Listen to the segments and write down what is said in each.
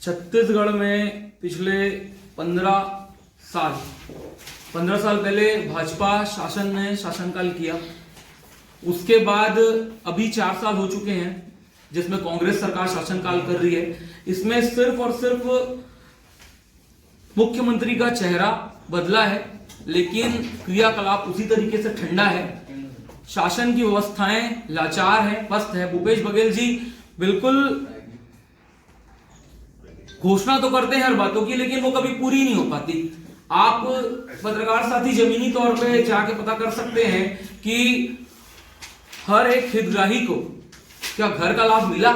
छत्तीसगढ़ में पिछले 15 साल पहले भाजपा शासन ने शासनकाल किया। उसके बाद अभी 4 साल हो चुके हैं जिसमें कांग्रेस सरकार शासनकाल कर रही है। इसमें सिर्फ और सिर्फ मुख्यमंत्री का चेहरा बदला है, लेकिन क्रियाकलाप उसी तरीके से ठंडा है। शासन की व्यवस्थाएं लाचार है, पस्त है। भूपेश बघेल जी बिल्कुल घोषणा तो करते हैं हर बातों की, लेकिन वो कभी पूरी नहीं हो पाती। आप पत्रकार साथी जमीनी तौर पे जाके पता कर सकते हैं कि हर एक हितग्राही को क्या घर का लाभ मिला,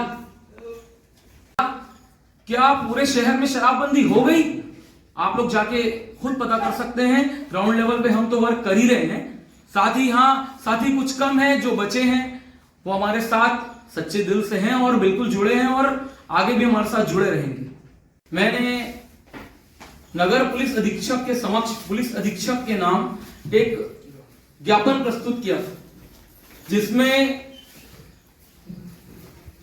क्या पूरे शहर में शराबबंदी हो गई। आप लोग जाके खुद पता कर सकते हैं। ग्राउंड लेवल पे हम तो वर्क कर ही रहे हैं। साथ ही कुछ कम है जो बचे हैं, वो हमारे साथ सच्चे दिल से हैं और बिल्कुल जुड़े हैं और आगे भी हमारे साथ जुड़े रहेंगे। मैंने नगर पुलिस अधीक्षक के समक्ष पुलिस अधीक्षक के नाम एक ज्ञापन प्रस्तुत किया, जिसमें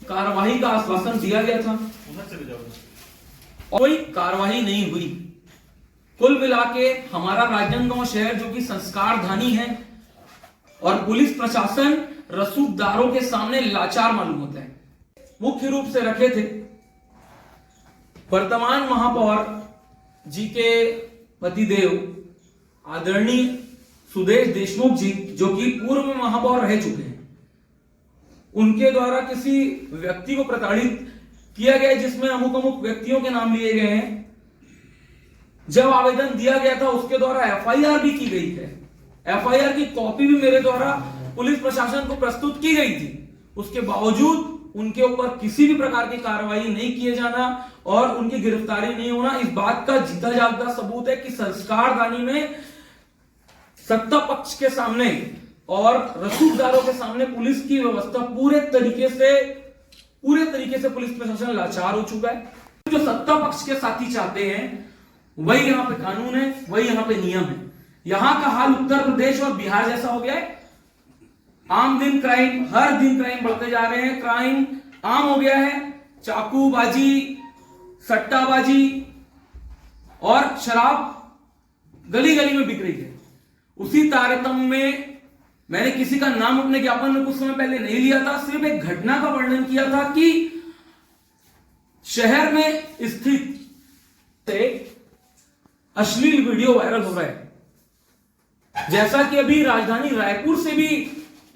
कार्रवाई का आश्वासन दिया गया था। कोई कार्रवाई नहीं हुई। कुल मिला के हमारा राजनांदगांव शहर जो कि संस्कारधानी है और पुलिस प्रशासन रसूखदारों के सामने लाचार मालूम होता है। मुख्य रूप से रखे थे वर्तमान महापौर जी के पतिदेव आदरणीय सुदेश देशमुख जी, जो कि पूर्व में महापौर रह चुके हैं। उनके द्वारा किसी व्यक्ति को प्रताड़ित किया गया, जिसमें अमुक व्यक्तियों के नाम लिए गए हैं। जब आवेदन दिया गया था उसके द्वारा एफआईआर भी की गई है। एफआईआर की कॉपी भी मेरे द्वारा पुलिस प्रशासन को प्रस्तुत की गई थी। उसके बावजूद उनके ऊपर किसी भी प्रकार की कार्रवाई नहीं किए जाना और उनकी गिरफ्तारी नहीं होना, इस बात का जीता जागता सबूत है कि संस्कारदानी में सत्ता पक्ष के सामने और रसूखदारों के सामने पुलिस की व्यवस्था पूरे तरीके से पुलिस प्रशासन लाचार हो चुका है। जो सत्ता पक्ष के साथी चाहते हैं वही यहां पे कानून है, वही यहां पे नियम है। यहां का हाल उत्तर प्रदेश और बिहार जैसा हो गया है। आम दिन क्राइम, हर दिन क्राइम बढ़ते जा रहे हैं। क्राइम आम हो गया है। चाकूबाजी, सट्टाबाजी और शराब गली गली में बिक रही है। उसी तारतम्य में मैंने किसी का नाम अपने ज्ञापन में कुछ समय पहले नहीं लिया था, सिर्फ एक घटना का वर्णन किया था कि शहर में स्थित अश्लील वीडियो वायरल हो रहा है। जैसा कि अभी राजधानी रायपुर से भी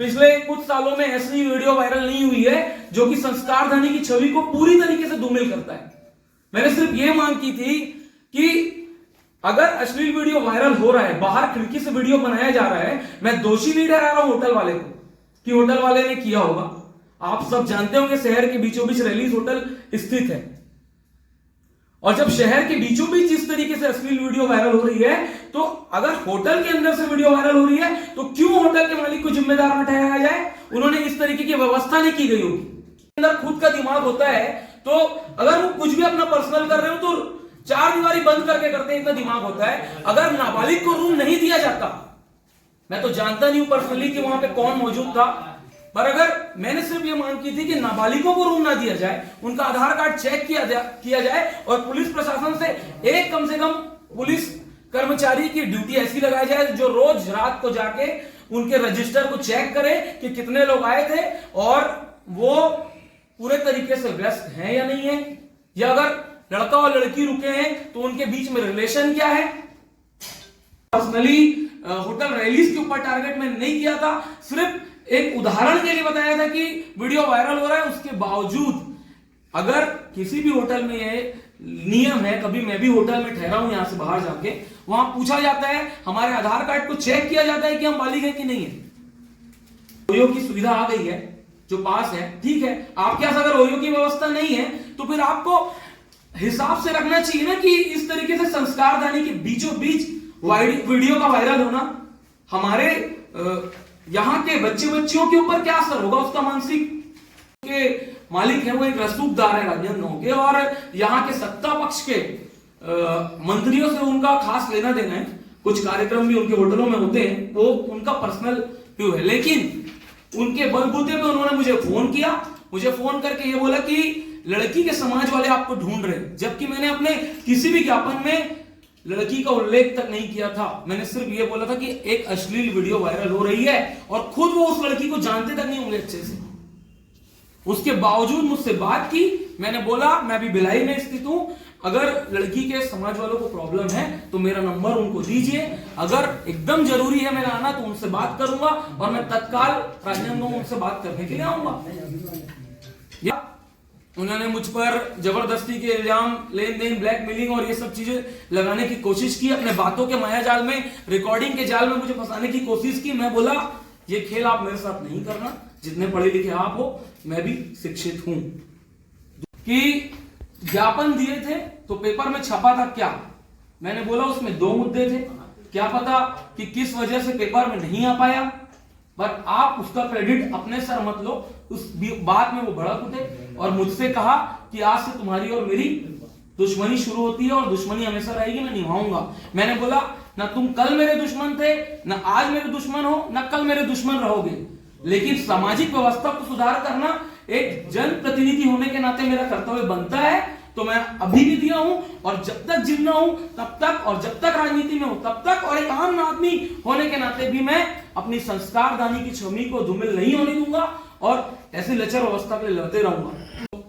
पिछले कुछ सालों में ऐसी वीडियो वायरल नहीं हुई है जो कि संस्कारधानी की छवि को पूरी तरीके से धूमिल करता है। मैंने सिर्फ यह मांग की थी कि अगर अश्लील वीडियो वायरल हो रहा है, बाहर खिड़की से वीडियो बनाया जा रहा है, मैं दोषी नहीं ठहरा रहा हूं होटल वाले को कि होटल वाले ने किया होगा। आप सब जानते होंगे शहर के बीचों बीच रैलीज होटल स्थित है, और जब शहर के बीचों बीच इस तरीके से अश्लील वीडियो वायरल हो रही है, तो अगर होटल के अंदर से वीडियो वायरल हो रही है तो क्यों होटल के मालिक को जिम्मेदार न ठहराया जाए? उन्होंने इस तरीके की व्यवस्था नहीं की गई होगी। अंदर खुद का दिमाग होता है, तो अगर वो कुछ भी अपना पर्सनल कर रहे हो तो 4 दीवारी बंद करके करते हैं, इतना दिमाग होता है। अगर नाबालिग को रूम नहीं दिया जाता, मैं तो जानता नहीं हूं पर्सनली कि वहां पे कौन मौजूद था, पर अगर मैंने सिर्फ ये मांग की थी कि नाबालिगों को रूम ना दिया जाए, उनका आधार कार्ड चेक किया जाए और पुलिस प्रशासन से एक कम से कम पुलिस कर्मचारी की ड्यूटी ऐसी लगाई जाए जो रोज रात को जाके उनके रजिस्टर को चेक करे कि कितने लोग आए थे और वो पूरे तरीके से व्यस्त हैं या नहीं है, या अगर लड़का और लड़की रुके हैं तो उनके बीच में रिलेशन क्या है। पर्सनली होटल रैलीज के ऊपर टारगेट में नहीं किया था, सिर्फ एक उदाहरण के लिए बताया था कि वीडियो वायरल हो रहा है। उसके बावजूद अगर किसी भी होटल में ये नियम है, कभी मैं भी होटल में ठहरा हूं यहां से बाहर जाके, वहां पूछा जाता है, हमारे आधार कार्ड को चेक किया जाता है कि हम बालिग हैं कि नहीं है। ओयो की सुविधा आ गई है जो पास है, ठीक है। आपके पास अगर ओयो की व्यवस्था नहीं है तो फिर आपको हिसाब से रखना चाहिए ना कि इस तरीके से संस्कारदानी के बीचों बीच वीडियो का वायरल होना हमारे यहाँ के बच्चियों के ऊपर क्या असर होगा, उसका मानसिक के मालिक है वो एक रसूखदार है राजनांदगांव के, और यहाँ के सत्ता पक्ष के मंत्रियों से उनका खास लेना देना है। कुछ कार्यक्रम भी उनके होटलों में होते हैं, वो उनका पर्सनल व्यू है, लेकिन उनके बलबूते पे उन्होंने मुझे फोन किया मुझे फोन करके ये बोला कि लड़की के समाज वाले आपको ढूंढ रहे हैं, जबकि मैंने अपने किसी भी ज्ञापन में लड़की का उल्लेख तक नहीं किया था। मैंने सिर्फ ये बोला था कि एक अश्लील वीडियो वायरल हो रही है और खुद वो उस लड़की को जानते तक नहीं होंगे अच्छे से। उसके बावजूद मुझसे बात की। मैंने बोला मैं भी भिलाई में स्थित हूं, अगर लड़की के समाज वालों को प्रॉब्लम है तो मेरा नंबर उनको दीजिए, अगर एकदम जरूरी है मेरा आना तो उनसे बात करूंगा और मैं तत्काल राजनांदगांव उनसे बात करने के लिए आऊंगा। उन्होंने मुझ पर जबरदस्ती के इल्जाम, लेन देन, ब्लैकमेलिंग और ये सब चीजें लगाने की कोशिश की। अपने बातों के मायाजाल में, रिकॉर्डिंग के जाल में मुझे फंसाने की कोशिश की। मैं बोला ये खेल आप मेरे साथ नहीं करना, जितने पढ़े लिखे आप हो, मैं भी शिक्षित हूं। कि ज्ञापन दिए थे तो पेपर में छपा था क्या? मैंने बोला उसमें 2 मुद्दे थे, क्या पता कि किस वजह से पेपर में नहीं आ पाया, पर आप उसका क्रेडिट अपने सर मत लो। उस बात में वो भड़क उठे और मुझसे कहा कि आज से तुम्हारी और मेरी दुश्मनी शुरू होती है और दुश्मनी हमेशा रहेगी, मैं निभाऊंगा। मैंने बोला ना तुम कल मेरे दुश्मन थे, ना आज मेरे दुश्मन हो, ना कल मेरे दुश्मन रहोगे, लेकिन सामाजिक व्यवस्था को सुधार करना एक जनप्रतिनिधि होने के नाते मेरा कर्तव्य बनता है। तो मैं अभी भी दिया हूं और जब तक जिंदा हूं तब तक, और जब तक राजनीति में हूं तब तक, और एक आम आदमी होने के नाते भी मैं अपनी संस्कारदानी की छवि को धूमिल नहीं होने दूंगा और ऐसी लचर अवस्था के लिए लड़ते रहूंगा।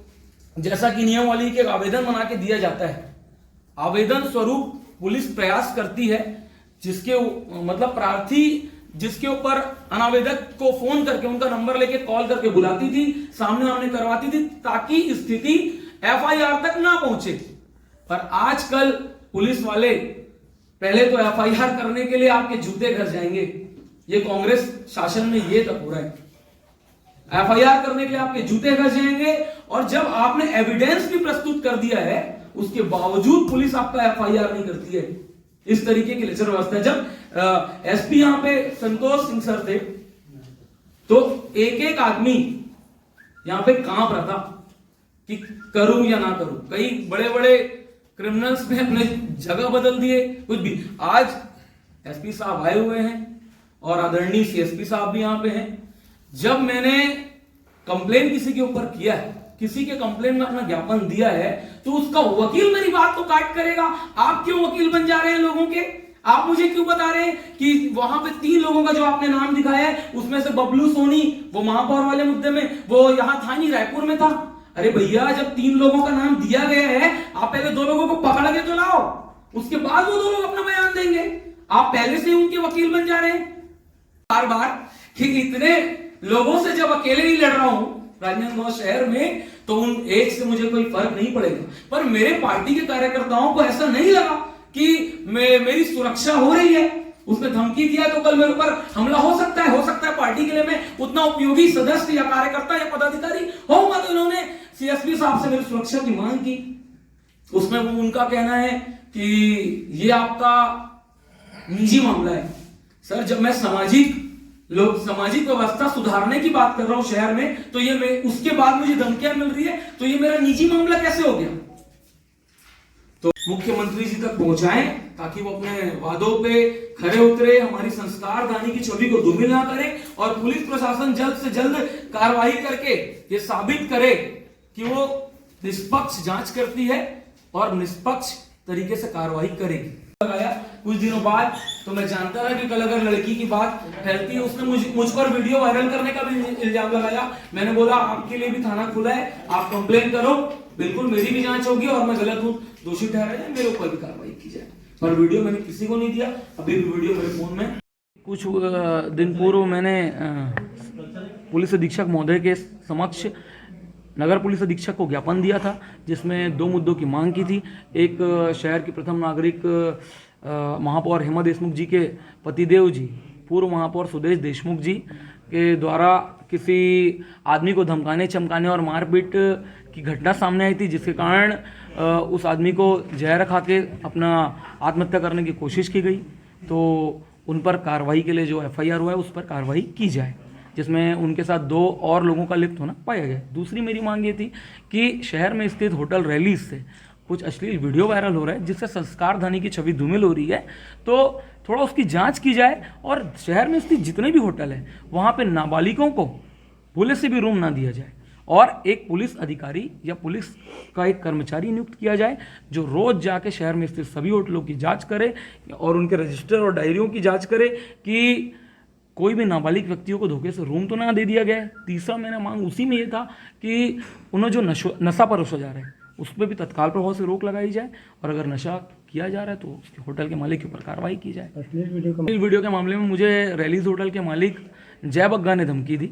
जैसा कि नियमावली के आवेदन बना के दिया जाता है, आवेदन स्वरूप पुलिस प्रयास करती है, जिसके मतलब प्रार्थी जिसके ऊपर अनावेदक को फोन करके उनका नंबर लेके कॉल करके बुलाती थी, सामने आमने करवाती थी, ताकि स्थिति एफआईआर तक ना पहुंचे। पर आजकल पुलिस वाले पहले तो एफआईआर करने के लिए आपके जूते घर जाएंगे। ये कांग्रेस शासन में ये तक हो रहा है। एफआईआर करने के लिए आपके जूते घर जाएंगे और जब आपने एविडेंस भी प्रस्तुत कर दिया है उसके बावजूद पुलिस आपका एफआईआर नहीं करती है। इस तरीके की लेचर व्यवस्था। जब एसपी यहां पे संतोष सिंह सर थे तो एक एक आदमी यहां पे कांप रहा था कि करूं या ना करूं। कई बड़े बड़े क्रिमिनल्स ने अपने जगह बदल दिए, कुछ भी। आज एसपी साहब आए हुए हैं और आदरणीय सीएसपी साहब भी यहां पे हैं। जब मैंने कंप्लेन किसी के ऊपर किया है, किसी के कंप्लेन में अपना ज्ञापन दिया है, तो उसका वकील मेरी बात तो काट करेगा। आप क्यों वकील बन जा रहे हैं लोगों के? आप मुझे क्यों बता रहे हैं कि वहां पे 3 लोगों का जो आपने नाम दिखाया है उसमें से बबलू सोनी वो महापौर वाले मुद्दे में वो यहां था नहीं, रायपुर में था। अरे भैया, जब 3 लोगों का नाम दिया गया है, आप पहले 2 लोगों को पकड़ के तो लाओ, उसके बाद वो 2 लोग अपना बयान देंगे। आप पहले से उनके वकील बन जा रहे हैं बार बार कि इतने लोगों से जब अकेले ही लड़ रहा हूं राजनांदगांव शहर में, तो उन एक से मुझे कोई फर्क नहीं पड़ेगा। पर मेरे पार्टी के कार्यकर्ताओं को ऐसा नहीं लगा कि मेरी सुरक्षा हो रही है। उसने धमकी दिया तो कल मेरे ऊपर हमला हो सकता है पार्टी के लिए मैं उतना उपयोगी सदस्य या कार्यकर्ता या पदाधिकारी होऊंगा। तो इन्होंने सीएसपी साहब से मेरी सुरक्षा की मांग की। उसमें वो उनका कहना है कि ये आपका निजी मामला है। सर, जब मैं सामाजिक व्यवस्था सुधारने की बात कर रहा हूं शहर में, तो ये उसके बाद मुझे धमकियां मिल रही है, तो ये मेरा निजी मामला कैसे हो गया? तो मुख्यमंत्री जी तक पहुंचाएं ताकि वो अपने वादों पे खरे उतरे, हमारी संस्कारदानी की छवि को धूमिल ना करे और पुलिस प्रशासन जल्द से जल्द कार्रवाई करके ये साबित करे कि वो निष्पक्ष जांच करती है और निष्पक्ष तरीके से कार्रवाई करेगी। लगाया कुछ दिनों बाद तो मैं जानता था कि कल अगर लड़की की बात फैलती है, उसने मुझ पर वीडियो वायरल करने का भी इल्जाम लगाया। मैंने बोला आपके लिए भी थाना खुला है, आप कंप्लेन करो, बिल्कुल मेरी भी जांच होगी और मैं गलत हूं, दोषी ठहरा जाए, मेरे ऊपर भी कार्रवाई की जाए। पर वीडियो मैंने किसी को नहीं दिया, अभी भी वीडियो मेरे फोन में। कुछ दिन पूर्व मैंने पुलिस अधीक्षक महोदय के समक्ष नगर पुलिस अधीक्षक को ज्ञापन दिया था, जिसमें 2 मुद्दों की मांग की थी। एक, शहर की प्रथम नागरिक महापौर हेमा देशमुख जी के पतिदेव जी, पूर्व महापौर सुदेश देशमुख जी के द्वारा किसी आदमी को धमकाने, चमकाने और मारपीट की घटना सामने आई थी, जिसके कारण उस आदमी को जहर खा के अपना आत्महत्या करने की कोशिश की गई। तो उन पर कार्रवाई के लिए जो एफआईआर हुआ है उस पर कार्रवाई की जाए, जिसमें उनके साथ 2 और लोगों का लिप्त होना पाया गया। दूसरी मेरी मांग ये थी कि शहर में स्थित होटल रैलीज से कुछ अश्लील वीडियो वायरल हो रहा है, जिससे संस्कारदानी की छवि धूमिल हो रही है, तो थोड़ा उसकी जांच की जाए और शहर में स्थित जितने भी होटल हैं वहाँ पे नाबालिगों को भूले से भी रूम ना दिया जाए और एक पुलिस अधिकारी या पुलिस का एक कर्मचारी नियुक्त किया जाए जो रोज जाके शहर में स्थित सभी होटलों की जांच करे और उनके रजिस्टर और डायरियों की जांच करे कि कोई भी नाबालिग व्यक्तियों को धोखे से रूम तो ना दे दिया गया है। तीसरा मेरा मांग उसी में ये था कि उन्हें जो नशा परोसा जा रहा है उस पर भी तत्काल प्रभाव से रोक लगाई जाए और अगर नशा किया जा रहा है तो उसके होटल के मालिक के ऊपर कार्रवाई की जाए। अश्लील वीडियो के मामले में मुझे रैलीज होटल के मालिक जय बग्गा ने धमकी दी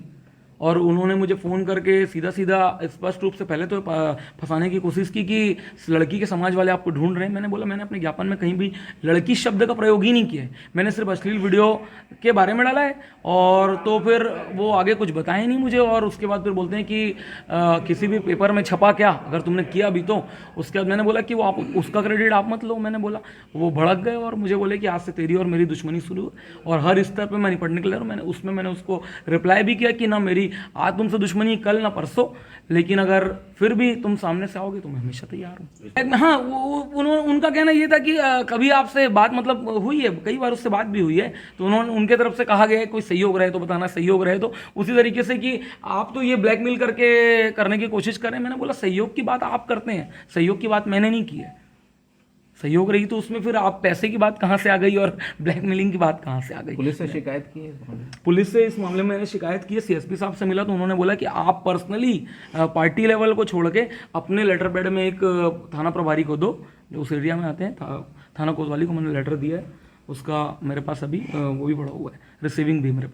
और उन्होंने मुझे फ़ोन करके सीधा सीधा स्पष्ट रूप से पहले तो फंसाने की कोशिश की कि लड़की के समाज वाले आपको ढूंढ रहे हैं। मैंने बोला मैंने अपने ज्ञापन में कहीं भी लड़की शब्द का प्रयोग ही नहीं किया है, मैंने सिर्फ अश्लील वीडियो के बारे में डाला है। और तो फिर वो आगे कुछ बताए नहीं मुझे और उसके बाद फिर बोलते हैं कि किसी भी पेपर में छपा क्या अगर तुमने किया भी तो। उसके बाद मैंने बोला कि वो आप उसका क्रेडिट आप मत लो। मैंने बोला वो भड़क गए और मुझे बोले कि आज से तेरी और मेरी दुश्मनी शुरू है और हर स्तर पर मैं निपटने के लिए मैंने उसको रिप्लाई भी किया कि ना मेरी आज तुमसे दुश्मनी कल ना परसों, लेकिन अगर फिर भी तुम सामने से आओगे तो मैं हमेशा तैयार हूँ। हाँ, उनका कहना ये था कि कभी आपसे बात मतलब हुई है, कई बार उससे बात भी हुई है, तो उनके तरफ से कहा गया है कोई सहयोग रहे तो बताना, सहयोग रहे तो उसी तरीके से कि आप तो ये ब्लैकमेल करने की कोशिश कर रहे हैं। मैंने बोला सहयोग की बात आप करते हैं, सहयोग की बात मैंने नहीं की है। सहयोग रही तो उसमें फिर आप पैसे की बात कहाँ से आ गई और ब्लैकमेलिंग की बात कहाँ से आ गई। पुलिस से शिकायत की है? पुलिस से इस मामले में मैंने शिकायत की है। सीएसपी साहब से मिला तो उन्होंने बोला कि आप पर्सनली पार्टी लेवल को छोड़ के अपने लेटर पैड में एक थाना प्रभारी को दो जो उस एरिया में आते हैं। थाना कोतवाली को मैंने लेटर दिया है, उसका मेरे पास अभी वो भी पड़ा हुआ है, रिसीविंग भी मेरे पास।